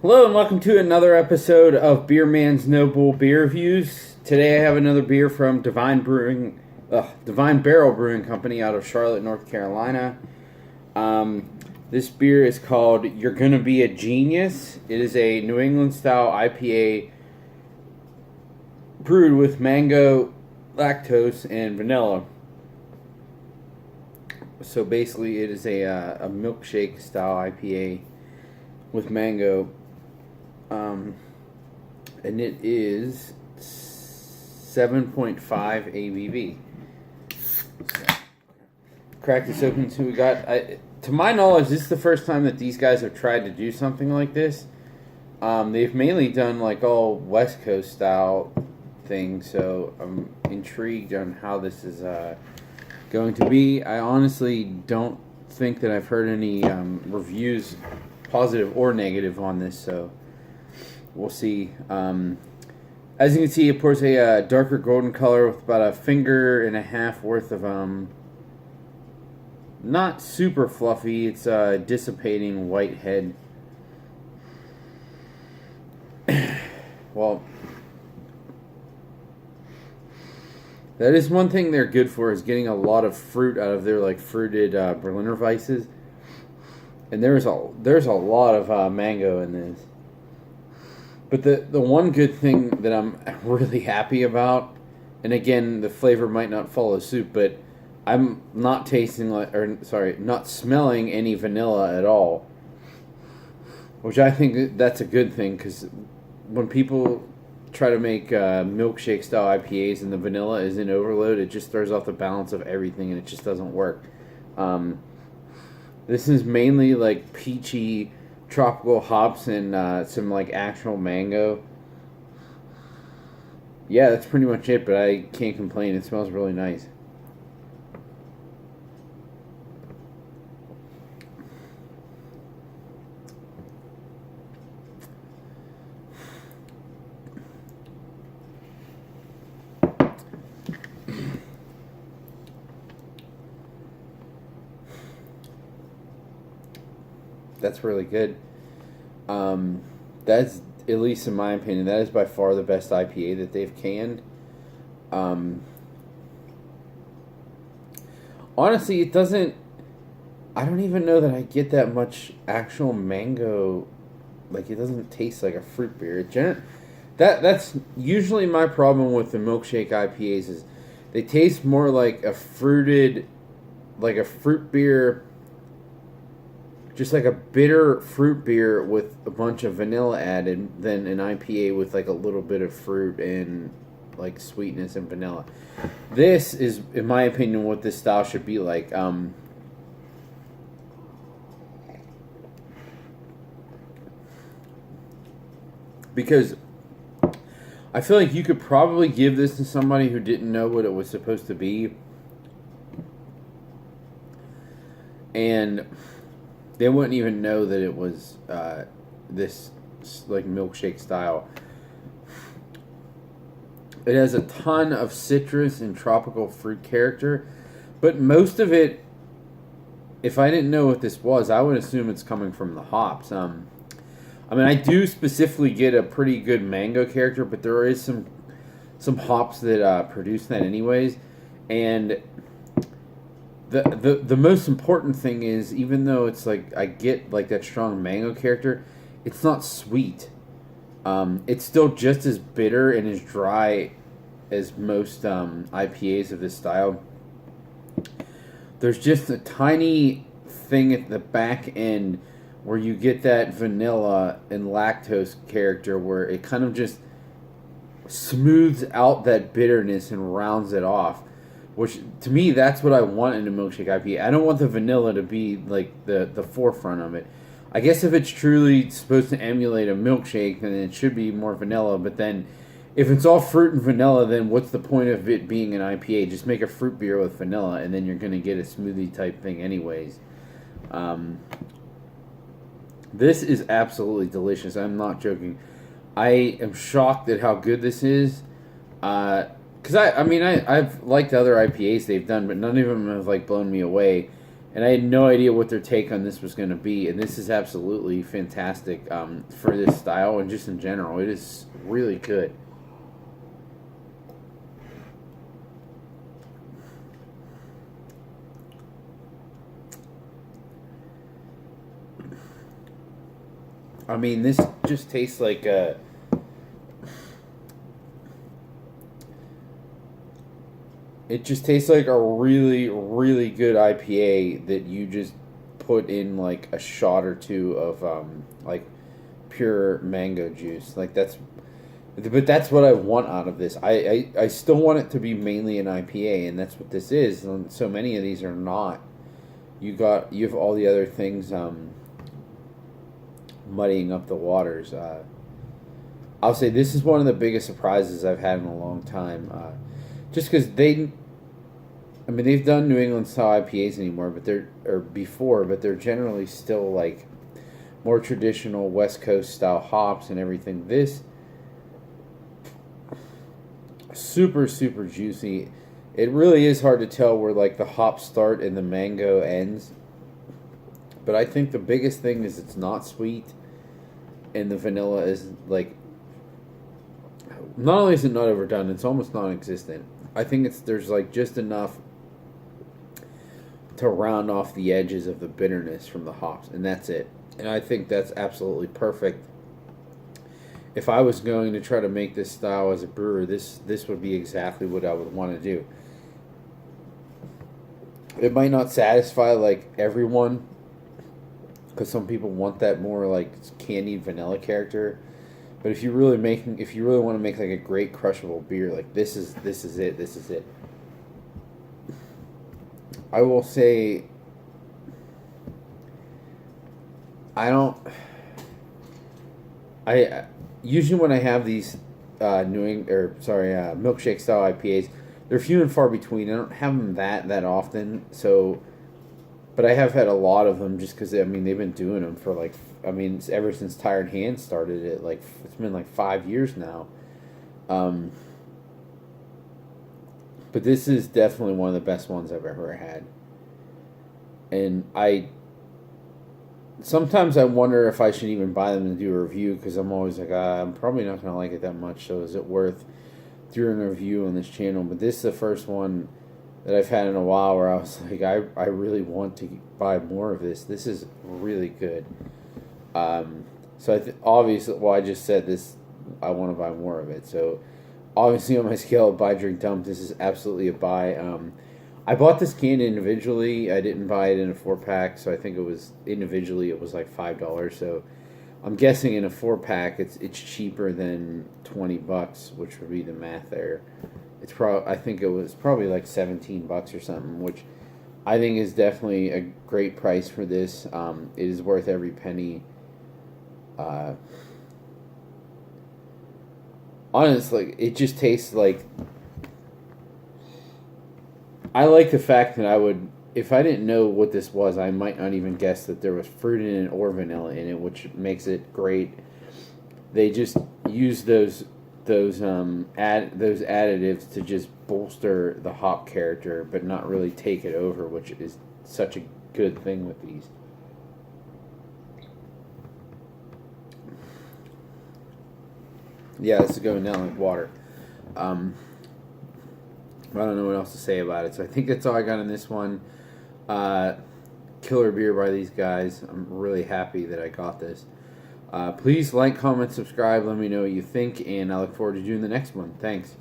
Hello and welcome to another episode of Beer Man's Noble Beer Reviews. Today I have another beer from Divine Barrel Brewing Company out of Charlotte, North Carolina. This beer is called You're Gonna Be a Genius. It is a New England style IPA brewed with mango, lactose, and vanilla. So basically, it is a milkshake style IPA with mango. And it is 7.5 ABV. So, crack this open. So we got, to my knowledge, this is the first time that these guys have tried to do something like this. They've mainly done like all West Coast style things, so I'm intrigued on how this is going to be. I honestly don't think that I've heard any reviews, positive or negative, on this, so we'll see. As you can see, it pours a darker golden color with about a finger and a half worth of not super fluffy. It's dissipating white head. Well, that is one thing they're good for, is getting a lot of fruit out of their like fruited Berliner Weisses. And there's a lot of mango in this. But the one good thing that I'm really happy about, and again, the flavor might not follow suit, but I'm not not smelling any vanilla at all. Which I think that's a good thing, because when people try to make milkshake style IPAs and the vanilla is in overload, it just throws off the balance of everything and it just doesn't work. This is mainly like peachy tropical hops and some like actual mango. Yeah, that's pretty much it, but I can't complain. It smells really nice. That's really good. That's, at least in my opinion, that is by far the best IPA that they've canned. Honestly, it doesn't. I don't even know that I get that much actual mango. Like, it doesn't taste like a fruit beer. That's usually my problem with the milkshake IPAs, is they taste more like a fruit beer. Just like a bitter fruit beer with a bunch of vanilla added, than an IPA with like a little bit of fruit and like sweetness and vanilla. This is, in my opinion, what this style should be like. Because I feel like you could probably give this to somebody who didn't know what it was supposed to be, and they wouldn't even know that it was this like milkshake style. It has a ton of citrus and tropical fruit character, but most of it, if I didn't know what this was, I would assume it's coming from the hops. I mean, I do specifically get a pretty good mango character, but there is some hops that produce that anyways, and The most important thing is, even though it's like I get like that strong mango character, it's not sweet. It's still just as bitter and as dry as most IPAs of this style. There's just a tiny thing at the back end where you get that vanilla and lactose character, where it kind of just smooths out that bitterness and rounds it off. Which, to me, that's what I want in a milkshake IPA. I don't want the vanilla to be, like, the forefront of it. I guess if it's truly supposed to emulate a milkshake, then it should be more vanilla. But then, if it's all fruit and vanilla, then what's the point of it being an IPA? Just make a fruit beer with vanilla, and then you're going to get a smoothie-type thing anyways. This is absolutely delicious. I'm not joking. I am shocked at how good this is. Because I've liked other IPAs they've done, but none of them have like blown me away. And I had no idea what their take on this was going to be, and this is absolutely fantastic for this style and just in general. It is really good. I mean, this just tastes like a... It just tastes like a really, really good IPA that you just put in like a shot or two of like pure mango juice. Like but that's what I want out of this. I still want it to be mainly an IPA, and that's what this is. And so many of these are not. You have all the other things muddying up the waters. I'll say this is one of the biggest surprises I've had in a long time. Just because they've done New England style IPAs anymore, but they're generally still like more traditional West Coast style hops and everything. This super super juicy. It really is hard to tell where like the hops start and the mango ends. But I think the biggest thing is it's not sweet, and the vanilla is like. Not only is it not overdone, it's almost non-existent. I think there's like just enough to round off the edges of the bitterness from the hops, and that's it. And I think that's absolutely perfect. If I was going to try to make this style as a brewer, this would be exactly what I would want to do. It might not satisfy like everyone, because some people want that more like candied vanilla character. But if you really want to make like a great crushable beer, like this is it. I will say, I usually when I have these milkshake style IPAs, they're few and far between. I don't have them that often. So, but I have had a lot of them just because they've been doing them for like. Ever since Tired Hands started it, like it's been like 5 years now. But this is definitely one of the best ones I've ever had. And sometimes I wonder if I should even buy them and do a review, because I'm always like, I'm probably not going to like it that much, so is it worth doing a review on this channel? But this is the first one that I've had in a while where I was like, I really want to buy more of this. This is really good. Obviously, I just said this, I want to buy more of it. So, obviously, on my scale of buy, drink, dump, this is absolutely a buy. I bought this can individually. I didn't buy it in a 4-pack, so I think it was like $5. So, I'm guessing in a 4-pack, it's cheaper than $20, which would be the math there. I think it was probably like $17 or something, which I think is definitely a great price for this. It is worth every penny. Honestly, it just tastes like. I like the fact that if I didn't know what this was, I might not even guess that there was fruit in it or vanilla in it, which makes it great. They just use those additives to just bolster the hop character, but not really take it over, which is such a good thing with these. Yeah, this is going down like water. I don't know what else to say about it. So I think that's all I got on this one. Killer beer by these guys. I'm really happy that I got this. Please like, comment, subscribe. Let me know what you think, and I look forward to doing the next one. Thanks.